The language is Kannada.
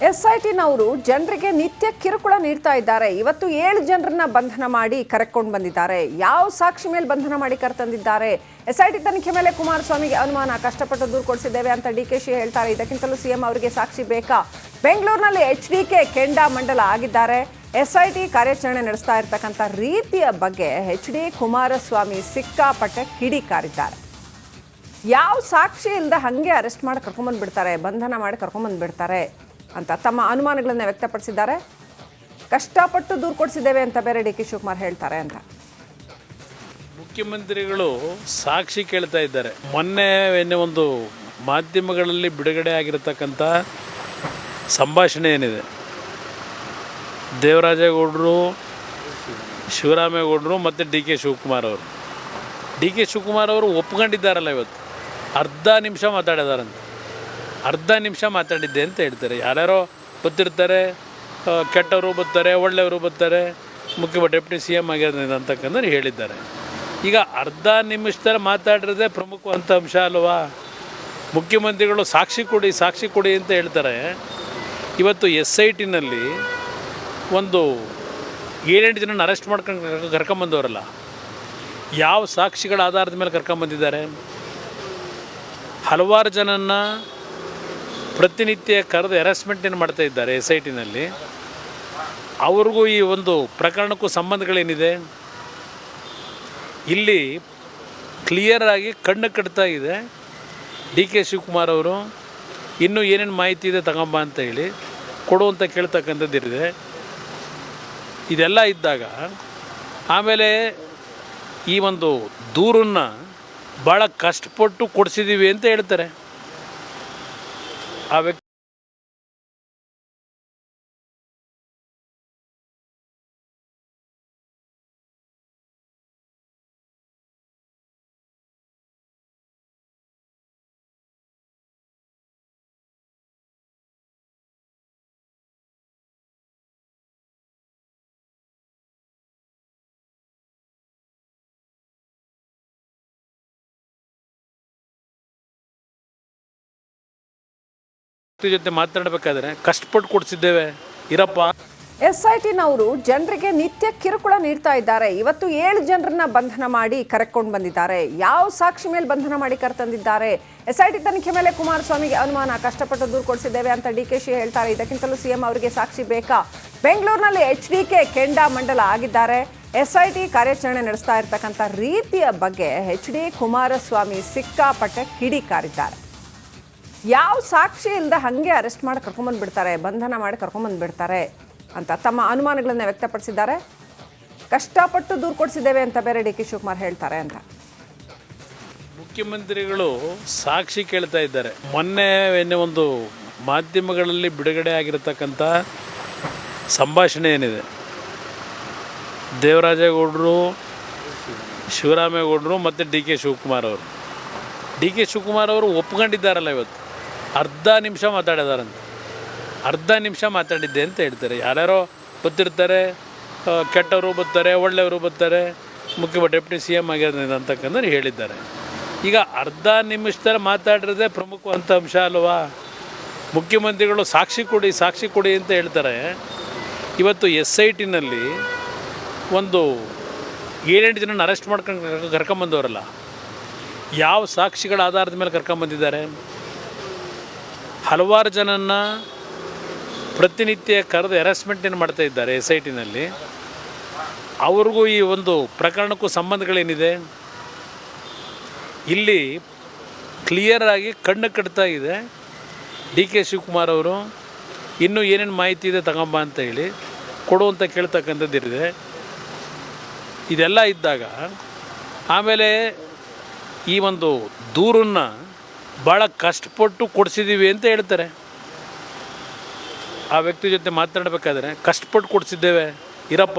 ಎಸ್ಐಟಿನವರು ಜನರಿಗೆ ನಿತ್ಯ ಕಿರುಕುಳ ನೀಡ್ತಾ ಇದ್ದಾರೆ. ಇವತ್ತು 7 ಜನರನ್ನ ಬಂಧನ ಮಾಡಿ ಕರೆಕೊಂಡು ಬಂದಿದ್ದಾರೆ. ಯಾವ ಸಾಕ್ಷಿ ಮೇಲೆ ಬಂಧನ ಮಾಡಿ ಕರೆತಂದಿದ್ದಾರೆ? ಎಸ್ಐಟಿ ತನಿಖೆ ಮೇಲೆ ಕುಮಾರಸ್ವಾಮಿಗೆ ಅನುಮಾನ. ಕಷ್ಟಪಟ್ಟು ದೂರು ಕೊಡಿಸಿದ್ದೇವೆ ಅಂತ ಡಿಕೆಶಿ ಹೇಳ್ತಾರೆ. ಇದಕ್ಕಿಂತಲೂ ಸಿಎಂ ಅವರಿಗೆ ಸಾಕ್ಷಿ ಬೇಕಾ? ಬೆಂಗಳೂರಿನಲ್ಲಿ HDK ಕೆಂಡಾಮಂಡಲ ಆಗಿದ್ದಾರೆ. ಎಸ್ಐಟಿ ಕಾರ್ಯಾಚರಣೆ ನಡೆಸ್ತಾ ಇರತಕ್ಕಂಥ ರೀತಿಯ ಬಗ್ಗೆ HD ಕುಮಾರಸ್ವಾಮಿ ಸಿಕ್ಕಾಪಟ್ಟೆ ಕಿಡಿಕಾರಿದ್ದಾರೆ. ಯಾವ ಸಾಕ್ಷಿ ಇಲ್ಲದೆ ಹಾಗೆ ಅರೆಸ್ಟ್ ಮಾಡಿ ಕರ್ಕೊಂಡ್ಬಂದ್ಬಿಡ್ತಾರೆ, ಬಂಧನ ಮಾಡಿ ಕರ್ಕೊಂಡ್ಬಂದ್ಬಿಡ್ತಾರೆ ಅಂತ ತಮ್ಮ ಅನುಮಾನಗಳನ್ನು ವ್ಯಕ್ತಪಡಿಸಿದ್ದಾರೆ. ಕಷ್ಟಪಟ್ಟು ದೂರು ಕೊಡಿಸಿದ್ದೇವೆ ಅಂತ ಬೇರೆ ಡಿ ಕೆ ಶಿವಕುಮಾರ್ ಹೇಳ್ತಾರೆ ಅಂತ ಮುಖ್ಯಮಂತ್ರಿಗಳು ಸಾಕ್ಷಿ ಕೇಳ್ತಾ ಇದ್ದಾರೆ. ಮೊನ್ನೆ ಒಂದು ಮಾಧ್ಯಮಗಳಲ್ಲಿ ಬಿಡುಗಡೆ ಆಗಿರತಕ್ಕಂಥ ಸಂಭಾಷಣೆ ಏನಿದೆ, ದೇವರಾಜೇಗೌಡರು, ಶಿವರಾಮೇಗೌಡರು ಮತ್ತು ಡಿ ಕೆ ಶಿವಕುಮಾರ್ ಅವರು ಒಪ್ಕೊಂಡಿದ್ದಾರಲ್ಲ. ಇವತ್ತು ಅರ್ಧ ನಿಮಿಷ ಮಾತಾಡಿದಾರಂತೆ. ಅರ್ಧ ನಿಮಿಷ ಮಾತಾಡಿದ್ದೆ ಅಂತ ಹೇಳ್ತಾರೆ. ಯಾರ್ಯಾರೋ ಗೊತ್ತಿರ್ತಾರೆ, ಕೆಟ್ಟವರು ಬರ್ತಾರೆ, ಒಳ್ಳೆಯವರು ಬರ್ತಾರೆ, ಡೆಪ್ಯೂಟಿ CM ಆಗಿರೋದ್ರಿಂದ ಅಂತಕ್ಕಂದ್ರೆ ಹೇಳಿದ್ದಾರೆ. ಈಗ ಅರ್ಧ ನಿಮಿಷದಲ್ಲಿ ಮಾತಾಡಿರೋದೇ ಪ್ರಮುಖವಂತ ಅಂಶ ಅಲ್ವಾ? ಮುಖ್ಯಮಂತ್ರಿಗಳು ಸಾಕ್ಷಿ ಕೊಡಿ ಅಂತ ಹೇಳ್ತಾರೆ. ಇವತ್ತು SITನಲ್ಲಿ ಒಂದು 7-8 ಜನನ ಅರೆಸ್ಟ್ ಮಾಡ್ಕೊಂಡು ಕರ್ಕೊಂಬಂದವರಲ್ಲ, ಯಾವ ಸಾಕ್ಷಿಗಳ ಆಧಾರದ ಮೇಲೆ ಕರ್ಕೊಂಬಂದಿದ್ದಾರೆ? ಹಲವಾರು ಜನನ್ನ ಪ್ರತಿನಿತ್ಯ ಕರೆದು ಹ್ಯಾರಾಸ್ಮೆಂಟನ್ನು ಮಾಡ್ತಾ ಇದ್ದಾರೆ SITನಲ್ಲಿ. ಅವ್ರಿಗೂ ಈ ಒಂದು ಪ್ರಕರಣಕ್ಕೂ ಸಂಬಂಧಗಳೇನಿದೆ? ಇಲ್ಲಿ ಕ್ಲಿಯರಾಗಿ ಕಣ್ಣು ಕಟ್ತಾ ಇದೆ. ಡಿ ಕೆ ಶಿವಕುಮಾರ್ ಅವರು ಇನ್ನೂ ಏನೇನು ಮಾಹಿತಿ ಇದೆ ತಗೊಂಬ ಅಂತ ಹೇಳಿ ಕೊಡುವಂತ ಕೇಳ್ತಕ್ಕಂಥದ್ದಿದೆ. ಇದೆಲ್ಲ ಇದ್ದಾಗ ಆಮೇಲೆ ಈ ಒಂದು ದೂರನ್ನು ಭಾಳ ಕಷ್ಟಪಟ್ಟು ಕೊಡಿಸಿದ್ದೀವಿ ಅಂತ ಹೇಳ್ತಾರೆ. ಆ ವ್ಯಕ್ತಿ ಜೊತೆ ಮಾತನಾಡಬೇಕಾದ್ರೆ ಕಷ್ಟಪಟ್ಟು ಕೊಡಿಸಿದ್ದೇವೆ ಇರಪ್ಪ. ಎಸ್ಐಟಿನವರು ಜನರಿಗೆ ನಿತ್ಯ ಕಿರುಕುಳ ನೀಡ್ತಾ ಇದ್ದಾರೆ. ಇವತ್ತು 7 ಜನರನ್ನ ಬಂಧನ ಮಾಡಿ ಕರೆಕೊಂಡು ಬಂದಿದ್ದಾರೆ. ಯಾವ ಸಾಕ್ಷಿ ಮೇಲೆ ಬಂಧನ ಮಾಡಿ ಕರೆತಂದಿದ್ದಾರೆ? ಎಸ್ಐಟಿ ತನಿಖೆ ಮೇಲೆ ಕುಮಾರಸ್ವಾಮಿಗೆ ಅನುಮಾನ. ಕಷ್ಟಪಟ್ಟು ದೂರು ಕೊಡಿಸಿದ್ದೇವೆ ಅಂತ ಡಿಕೆಶಿ ಹೇಳ್ತಾರೆ. ಇದಕ್ಕಿಂತಲೂ ಸಿಎಂ ಅವರಿಗೆ ಸಾಕ್ಷಿ ಬೇಕಾ? ಬೆಂಗಳೂರಿನಲ್ಲಿ HDK ಕೆಂಡಾಮಂಡಲ ಆಗಿದ್ದಾರೆ. ಎಸ್ಐಟಿ ಕಾರ್ಯಾಚರಣೆ ನಡೆಸ್ತಾ ಇರತಕ್ಕಂಥ ರೀತಿಯ ಬಗ್ಗೆ HD ಕುಮಾರಸ್ವಾಮಿ ಸಿಕ್ಕಾಪಟ್ಟೆ ಕಿಡಿಕಾರಿದ್ದಾರೆ. ಯಾವ ಸಾಕ್ಷಿ ಇಲ್ಲದೆ ಹಾಗೆ ಅರೆಸ್ಟ್ ಮಾಡಿ ಕರ್ಕೊಂಡ್ಬಂದ್ಬಿಡ್ತಾರೆ, ಬಂಧನ ಮಾಡಿ ಕರ್ಕೊಂಡ್ಬಂದ್ಬಿಡ್ತಾರೆ ಅಂತ ತಮ್ಮ ಅನುಮಾನಗಳನ್ನು ವ್ಯಕ್ತಪಡಿಸಿದ್ದಾರೆ. ಕಷ್ಟಪಟ್ಟು ದೂರು ಕೊಡಿಸಿದ್ದೇವೆ ಅಂತ ಬೇರೆ ಡಿ ಕೆ ಶಿವಕುಮಾರ್ ಹೇಳ್ತಾರೆ ಅಂತ ಮುಖ್ಯಮಂತ್ರಿಗಳು ಸಾಕ್ಷಿ ಕೇಳ್ತಾ ಇದ್ದಾರೆ. ಮೊನ್ನೆ ಒಂದು ಮಾಧ್ಯಮಗಳಲ್ಲಿ ಬಿಡುಗಡೆ ಆಗಿರತಕ್ಕಂಥ ಸಂಭಾಷಣೆ ಏನಿದೆ, ದೇವರಾಜೇಗೌಡರು, ಶಿವರಾಮೇಗೌಡರು ಮತ್ತು ಡಿ ಕೆ ಶಿವಕುಮಾರ್ ಅವರು ಒಪ್ಕೊಂಡಿದ್ದಾರಲ್ಲ. ಇವತ್ತು ಅರ್ಧ ನಿಮಿಷ ಮಾತಾಡಿದಾರಂತೆ. ಅರ್ಧ ನಿಮಿಷ ಮಾತಾಡಿದ್ದೆ ಅಂತ ಹೇಳ್ತಾರೆ. ಯಾರ್ಯಾರೋ ಗೊತ್ತಿರ್ತಾರೆ, ಕೆಟ್ಟವರು ಬರ್ತಾರೆ, ಒಳ್ಳೆಯವರು ಬರ್ತಾರೆ, ಡೆಪ್ಯೂಟಿ CM ಆಗಿರೋದ್ರಿಂದ ಅಂತಕ್ಕಂದ್ರೆ ಹೇಳಿದ್ದಾರೆ. ಈಗ ಅರ್ಧ ನಿಮಿಷದಲ್ಲಿ ಮಾತಾಡಿರೋದೇ ಪ್ರಮುಖವಂತ ಅಂಶ ಅಲ್ವಾ? ಮುಖ್ಯಮಂತ್ರಿಗಳು ಸಾಕ್ಷಿ ಕೊಡಿ ಅಂತ ಹೇಳ್ತಾರೆ. ಇವತ್ತು SITನಲ್ಲಿ ಒಂದು 7-8 ಜನನ ಅರೆಸ್ಟ್ ಮಾಡ್ಕೊಂಡು ಕರ್ಕೊಂಬಂದವರಲ್ಲ, ಯಾವ ಸಾಕ್ಷಿಗಳ ಆಧಾರದ ಮೇಲೆ ಕರ್ಕೊಂಬಂದಿದ್ದಾರೆ? ಹಲವಾರು ಜನನ್ನ ಪ್ರತಿನಿತ್ಯ ಕರೆದು ಹ್ಯಾರಾಸ್ಮೆಂಟನ್ನು ಮಾಡ್ತಾ ಇದ್ದಾರೆ SITನಲ್ಲಿ. ಅವ್ರಿಗೂ ಈ ಒಂದು ಪ್ರಕರಣಕ್ಕೂ ಸಂಬಂಧಗಳೇನಿದೆ? ಇಲ್ಲಿ ಕ್ಲಿಯರಾಗಿ ಕಣ್ಣು ಕಟ್ತಾ ಇದೆ. ಡಿ ಕೆ ಶಿವಕುಮಾರ್ ಅವರು ಇನ್ನೂ ಏನೇನು ಮಾಹಿತಿ ಇದೆ ತಗೊಂಬ ಅಂತ ಹೇಳಿ ಕೊಡುವಂತ ಕೇಳ್ತಕ್ಕಂಥದ್ದಿದೆ. ಇದೆಲ್ಲ ಇದ್ದಾಗ ಆಮೇಲೆ ಈ ಒಂದು ದೂರನ್ನು ಭಾಳ ಕಷ್ಟಪಟ್ಟು ಕೊಡಿಸಿದ್ದೀವಿ ಅಂತ ಹೇಳ್ತಾರೆ. ಆ ವ್ಯಕ್ತಿ ಜೊತೆ ಮಾತನಾಡಬೇಕಾದ್ರೆ ಕಷ್ಟಪಟ್ಟು ಕೊಡಿಸಿದ್ದೇವೆ ಇರಪ್ಪ.